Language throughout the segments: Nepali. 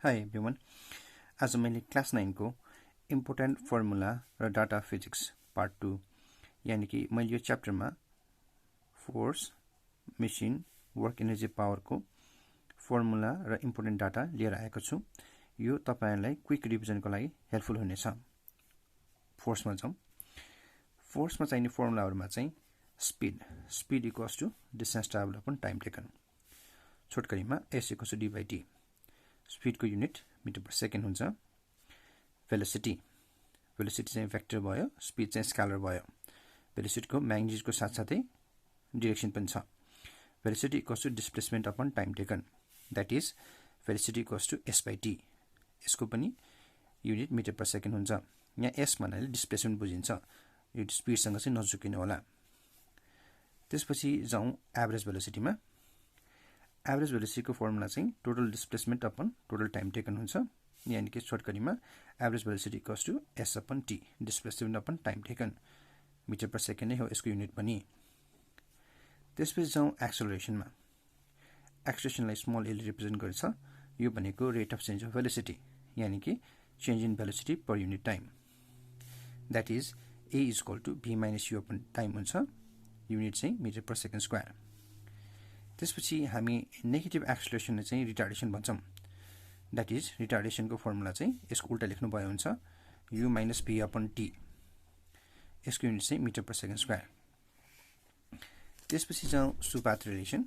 Hi everyone. आज मैले क्लास 9 को इम्पोर्टेन्ट फर्मुला र डाटा फिजिक्स पार्ट 2 यानी कि मैले यो च्याप्टरमा force, machine, work energy power को फर्मुला र इम्पोर्टेन्ट डाटा लिएर आएको छु। यो तपाईहरुलाई क्विक रिभिजन को लागि हेल्पफुल हुनेछ। फोर्समा जाउँ। फोर्समा चाहिने फर्मुलाहरुमा चाहिँ speed equals to distance travel upon time taken. छोटकरीमा s equals to d/t। Speed को यूनिट मिटर पर सेकेन्ड हुन्छ। वेलोसिटी चाहिँ भेक्टर भयो, स्पीड चाहिँ स्केलर भयो। वेलोसिटी को मैग्निट्युड को साथसाथै डाइरेक्सन पनि छ। Velocity equals to displacement upon time taken, that is velocity equals to s/t। यसको पनि युनिट मिटर पर सेकेन्ड हुन्छ। यहाँ s भन्नाले डिस्प्लेसमेन्ट बुझिन्छ, यो स्पीड सँग चाहिँ नजुकिनु होला। त्यसपछि जाउँ एभरेज वेलोसिटीमा। एभरेज वेलोसिटी को फर्मुला चाहिँ total displacement upon total time taken हुन्छ, यानी कि शॉर्टकटमा average velocity equals to s/t, displacement upon time taken. Metre per second नै हो यसको युनिट पनि। त्यसपछि जाउँ एक्सेलरेसनमा। एक्सेलरेसनलाई स्मल a ले रिप्रेजेन्ट गर्छ। यो भनेको rate of change of velocity, यानी कि change in velocity per unit time, that is a is equal to v minus u upon time हुन्छ। युनिट चाहिँ मिटर पर सेकेन्ड स्क्वायर। त्यसपछि हामी नेगेटिभ एक्सेलरेसनलाई चाहिँ रिटार्डेसन भन्छौं, दैट इज रिटार्डेसन को फर्मुला चाहिँ यसको उल्टा लेख्नु भयो हुन्छ, u minus v upon t। यसको युनिट चाहिँ मिटर पर सेकेन्ड स्क्वायर। त्यसपछि जाउँ सुपाथ रिलेसन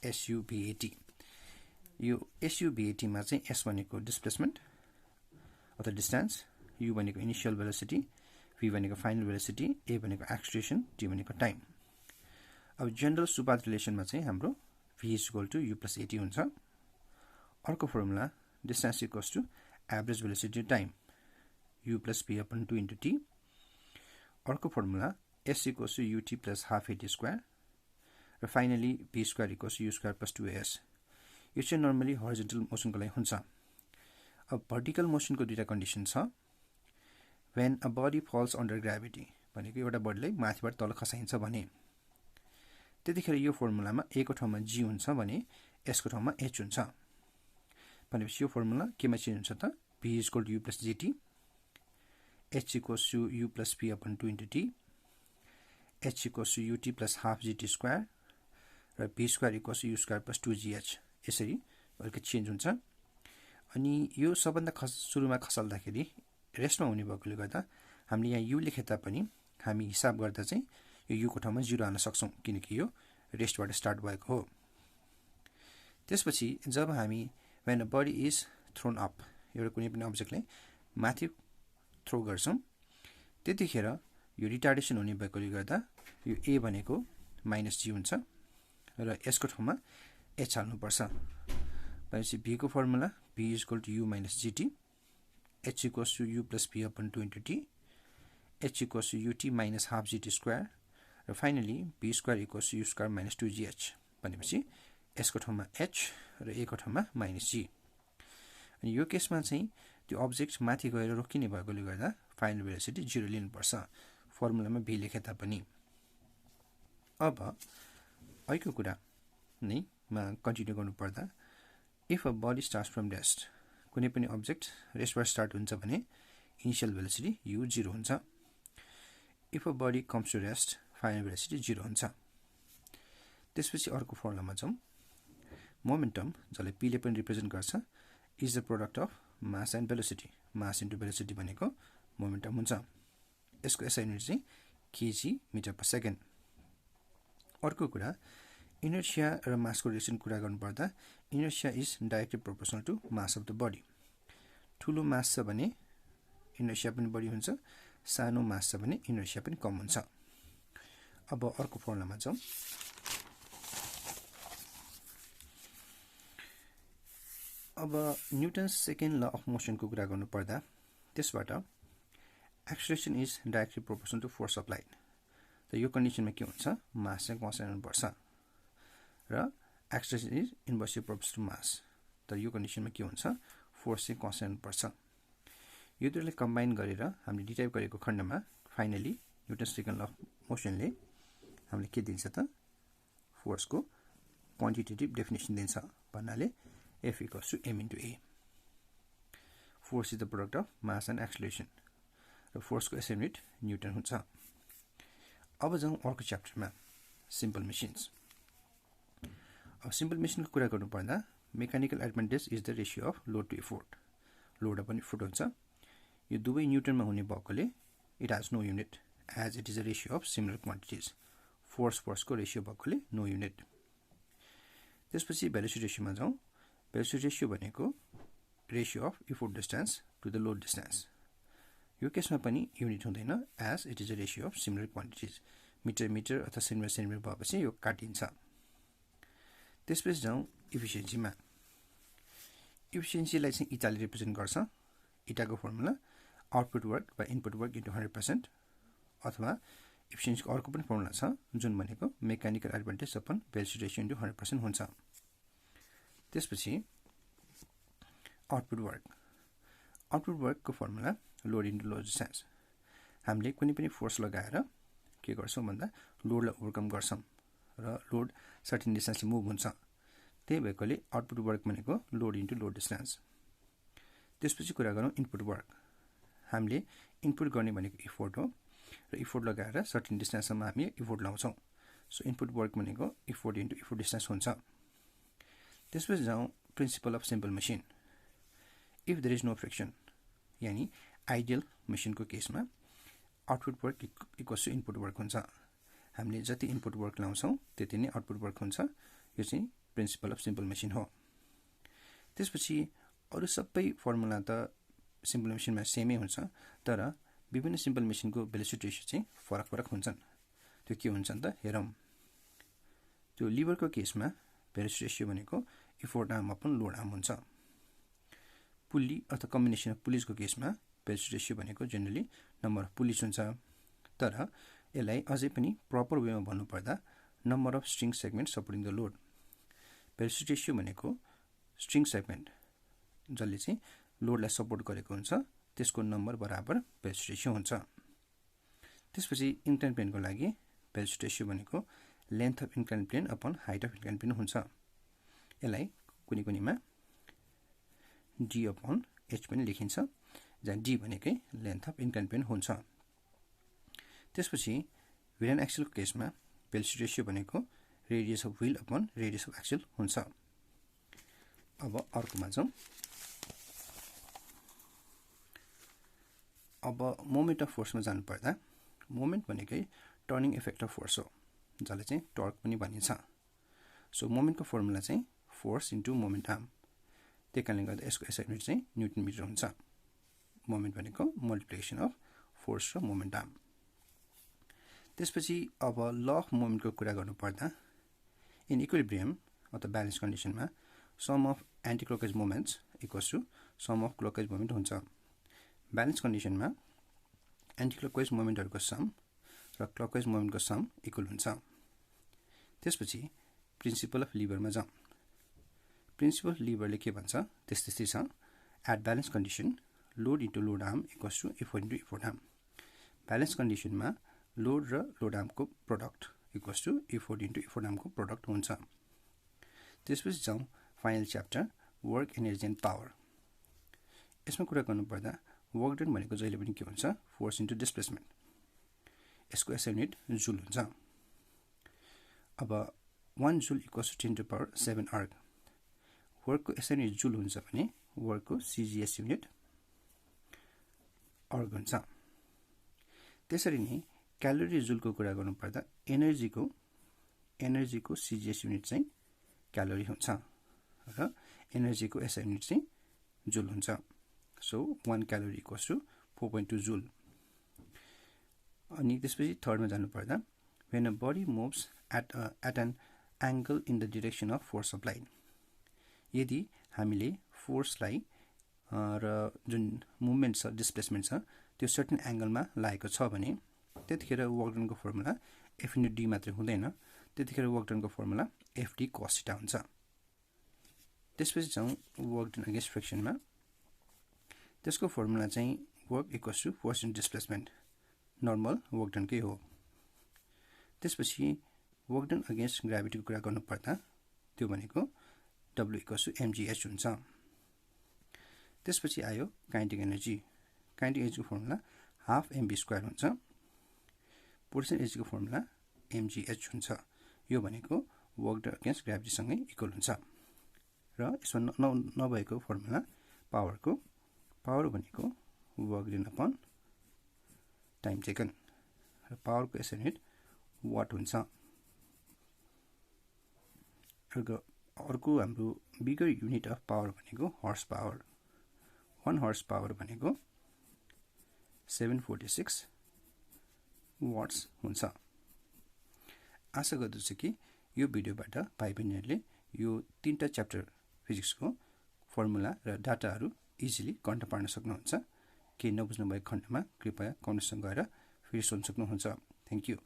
SU/VAT। यो SU/VAT मा चाहिँ s भनेको डिस्प्लेसमेन्ट अथवा डिस्टेन्स, u भनेको इनिशियल वेलोसिटी, v भनेको फाइनल वेलोसिटी, a भनेको एक्सेलरेसन, t भनेको टाइम। अब जनरल सुपाथ रिलेसनमा चाहिँ हाम्रो v is equal to u plus at हुन्छ। अर्को formula distance equals to average velocity time, u plus v upon 2 into t। अर्को formula s equals to ut plus half at square, र finally v square equals to u square plus 2as। यो चाहिँ नर्मली हरिजोन्टल मोसनको लागि हुन्छ। अब भर्टिकल मोसनको दुईटा कन्डिसन छ। When a body falls under gravity भनेको एउटा बडीलाई माथिबाट तल खसाइन्छ भने, त्यतिखेर यो फर्मुलामा a को ठाउँमा g हुन्छ भने s को ठाउँमा h हुन्छ। भनेपछि यो फर्मुला केमा चेन्ज हुन्छ त, v is equal to u plus gt, h equals to u plus v upon 2 into t, h equals to ut plus half gt square, र v square equals to u square plus 2gh। यसरी अलिकति चेन्ज हुन्छ। अनि यो सबभन्दा सुरुमा खसाल्दाखेरि रेस्टमा हुने भएकोले गर्दा हामीले यहाँ u लेखे तापनि हामी हिसाब गर्दा चाहिँ यो u को ठाउँमा 0 हाल्न सक्छौं, किनकि यो रेस्टबाट स्टार्ट भएको हो। त्यसपछि जब हामी when a body is thrown up, एउटा कुनै पनि अब्जेक्टलाई माथि थ्रो गर्छौं, त्यतिखेर यो रिटार्डेसन हुने भएकोले गर्दा यो a भनेको माइनस g हुन्छ र s को ठाउँमा h हाल्नु पर्छ। भनेपछि v को formula v is equal to u minus gt, h equals to u plus v upon 2 into t, h equals to ut minus half gt square, र finally v square equals to u square minus 2gh। भनेपछि s को ठाउँमा h र a को ठाउँमा माइनस g। अनि यो केसमा चाहिँ त्यो अब्जेक्ट माथि गएर रोकिने भएकोले गर्दा फाइनल वेलोसिटी 0 लिनुपर्छ, फर्मुलामा v लेखे तापनि। अब अहिलेको कुरा नै मा कन्टिन्यू गर्नु पर्दा, if a body starts from rest, कुनै पनि अब्जेक्ट रेस्टबाट स्टार्ट हुन्छ भने इनिशियल वेलोसिटी u 0 हुन्छ। If a body comes to rest, final velocity 0 हुन्छ। त्यसपछि अर्को फर्मुलामा जाउँ। मोमेन्टम, जसलाई p ले पनि रिप्रेजेन्ट गर्छ, is the product of mass and velocity. Mass into velocity भनेको मोमेन्टम हुन्छ। यसको SI युनिट चाहिँ kg मिटर पर सेकेन्ड। अर्को कुरा, इनर्शिया र मासको रिलेसन कुरा गर्नुपर्दा, inertia is directly proportional to mass of the body. ठुलो मास छ भने इनर्शिया पनि बढी हुन्छ, सानो मास छ भने इनर्शिया पनि कम हुन्छ। अब अर्को फर्मुलामा जाउँ। अब Newton's second law of motion को कुरा गर्नुपर्दा, त्यसबाट acceleration is directly proportional to force applied. त यो कन्डिसनमा के हुन्छ, मास चाहिँ कन्स्ट्यान्ट हुनुपर्छ र acceleration is inversely proportional to mass. त यो कन्डिसनमा के हुन्छ, फोर्स चाहिँ कन्स्ट्यान्ट हुनुपर्छ। यो दुईलाई कम्बाइन गरेर हामीले डिराइभ गरेको खण्डमा finally Newton's second law of मोसनले हामीले के दिन्छ त, फोर्स को क्वान्टिटेटिभ डेफिनेसन दिन्छ भन्नाले F equals to m into a। Force is the product of mass and acceleration र फोर्सको एसआई युनिट न्युटन हुन्छ। अब जाउँ अर्को च्याप्टरमा सिम्पल मेसिन्स। अब सिम्पल मेसिनको कुरा गर्नु पर्दा mechanical advantage is the ratio of load to effort. Load पनि फुट हुन्छ। यो दुवै न्युटनमा हुने भएकोले it has no unit as it is a ratio of similar quantities. फोर्सको रेसियो भएकोले नो युनिट। त्यसपछि भेलोसिटी रेसियोमा जाउँ। भेलोसिटी रेसियो भनेको ratio of effort distance to the load distance. यो केसमा पनि युनिट हुँदैन as it is a ratio of similar quantities. Metre अथवा सेन्टिमिटर भएपछि यो काटिन्छ। त्यसपछि जाउँ इफिसियन्सीमा। इफिसियन्सीलाई चाहिँ इटाले रिप्रेजेन्ट गर्छ। इटाको फर्मुला आउटपुट वर्क वा इनपुट वर्क इन्टु 100%, अथवा इफिसियन्सीको अर्को पनि फर्मुला छ जुन भनेको mechanical advantage upon velocity ratio into 100% हुन्छ। त्यसपछि आउटपुट वर्कको formula load into load distance. हामीले कुनै पनि फोर्स लगाएर के गर्छौँ भन्दा लोडलाई ओभरकम गर्छौँ र लोड सर्टेन डिस्टेन्सले मुभ हुन्छ। त्यही भएकोले आउटपुट वर्क भनेको लोड इन्टु लोड डिस्टेन्स। त्यसपछि कुरा गरौँ इनपुट वर्क। हामीले इनपुट गर्ने भनेको इफोर्ट हो र इफोर्ट लगाएर सर्टेन डिस्टेन्ससम्म हामी इफोर्ट लाउँछौँ। सो इनपुट वर्क भनेको इफोर्ट इन्टु इफोर्ट डिस्टेन्स हुन्छ। त्यसपछि जाउँ principle of simple machine. If there is no friction, यानी आइडियल मेसिनको केसमा output work equals to input work हुन्छ। हामीले जति इनपुट वर्क लाउँछौँ त्यति नै आउटपुट वर्क हुन्छ। यो चाहिँ प्रिन्सिपल अफ सिम्पल मेसिन हो। त्यसपछि अरू सबै फर्मुला त सिम्पल मेसिनमा सेमै हुन्छ, तर विभिन्न सिम्पल मेसिनको भेलोसिटी रेसियो चाहिँ फरक हुन्छन्। त्यो के हुन्छन् त हेरौँ। त्यो लिभरको केसमा भेलोसिटी रेसियो भनेको effort arm upon load arm हुन्छ। पुल्ली अथवा कम्बिनेसन अफ पुलिजको केसमा भेलोसिटी रेसियो भनेको जेनरली नम्बर अफ पुलिज हुन्छ। तर यसलाई अझै पनि प्रपर वेमा भन्नुपर्दा number of string segment supporting the load. Velocity ratio भनेको स्ट्रिङ सेगमेन्ट जसले चाहिँ लोडलाई सपोर्ट गरेको हुन्छ त्यसको नम्बर बराबर भेलोसिटी रेसियो हुन्छ। त्यसपछि इन्क्लाइन प्लेनको लागि भेलोसिटी रेसियो भनेको length of incline plane upon height of incline plane हुन्छ। यसलाई कुनैमा डी अपन एच पनि लेखिन्छ, जहाँ डी भनेकै लेन्थ अफ इन्क्लाइन प्लेन हुन्छ। त्यसपछि व्हील एन्ड एक्सेलको केसमा भेलोसिटी रेसियो भनेको radius of wheel upon radius of axle हुन्छ। अब अर्कोमा जाउँ। अब मोमेन्ट अफ फोर्समा जानुपर्दा मोमेन्ट भनेकै टर्निङ इफेक्ट अफ फोर्स हो, जसलाई चाहिँ टर्क पनि भनिन्छ। सो मोमेन्टको फर्मुला चाहिँ फोर्स इन्टु मोमेन्ट आर्म। त्यही कारणले गर्दा यसको एसआई युनिट चाहिँ न्युटन मिटर हुन्छ। मोमेन्ट भनेको मल्टिप्लिकेसन अफ फोर्स र मोमेन्ट आर्म। त्यसपछि अब ल अफ मोमेन्टको कुरा गर्नुपर्दा इन इक्विलिब्रियम अथवा ब्यालेन्स कन्डिसनमा sum of anticlockwise moments equals to sum of clockwise moment हुन्छ। ब्यालेन्स कन्डिसनमा एन्टी क्लकवाइज मोमेन्टहरूको सम र क्लकवाइज मोमेन्टको सम इक्वल हुन्छ। त्यसपछि प्रिन्सिपल अफ लिभरमा जाउँ। प्रिन्सिपल अफ लिभरले के भन्छ त्यस्तै छ। At balance condition load into load arm equals to effort into effort arm. Balance कन्डिसनमा लोड र लोड आर्मको product equals to effort into effort आर्मको प्रोडक्ट हुन्छ। त्यसपछि जाउँ final chapter work energy and power. यसमा कुरा गर्नुपर्दा वर्क डन भनेको जहिले पनि के हुन्छ फोर्स इन्टु डिस्प्लेसमेन्ट। यसको एसआई युनिट जुल हुन्छ। अब 1 जुल इक्वल्स टु 10⁻⁷ अर्ग। वर्कको एसआई युनिट जुल हुन्छ भने वर्कको सिजिएस युनिट अर्ग हुन्छ। त्यसरी नै क्यालोरी जुलको कुरा गर्नुपर्दा एनर्जीको सिजिएस युनिट चाहिँ क्यालोरी हुन्छ र एनर्जीको एसआई युनिट चाहिँ जुल हुन्छ। So 1 calorie equals to 4.2 joule. अनि त्यसपछि थर्डमा जानुपर्दा when a body moves at an angle in the direction of force applied. यदि हामीले फोर्सलाई र जुन मुभमेन्ट छ डिस्प्लेसमेन्ट छ त्यो सर्टेन एङ्गलमा लागेको छ भने त्यतिखेर वर्क डनको फर्मुला एफ इन्टु डी मात्रै हुँदैन, त्यतिखेर वर्क डनको फर्मुला एफडी कस थीटा हुन्छ। त्यसपछि जाउँ वर्क डन अगेन्स्ट फ्रिक्सनमा। त्यसको फर्मुला चाहिँ work equals to force into displacement, normal work डनकै हो। त्यसपछि वर्क डन अगेन्स्ट ग्राभिटीको कुरा गर्नुपर्दा त्यो भनेको डब्लु इक्वल्स टु एमजिएच हुन्छ। त्यसपछि आयो काइनेटिक एनर्जी को फर्मुला हाफ mv² हुन्छ पोटेन्शियल एनर्जी को फर्मुला mgh हुन्छ यो भनेको वर्क डन अगेन्स्ट ग्राभिटी सँगै इक्वल हुन्छ र यसमा नभएको फर्मुला पावर भनेको work done upon time taken र पावर को SI युनिट वाट हुन्छ अर्को हाम्रो बिगर युनिट अफ पावर भनेको हर्स पावर 1 हर्स पावर भनेको 746 वाट्स हुन्छ आशा गर्दछु कि यो भिडियोबाट भाइ बहिनीहरुले यो तीनटा च्याप्टर फिजिक्सको फर्मुला र डाटाहरु इजिली कन्ट पार्न सक्नुहुन्छ के नबुझ्नु भएको खण्डमा कृपया कमेन्ट सेक्सनमा गएर फेरि सोध्न सक्नुहुन्छ थ्यांक यू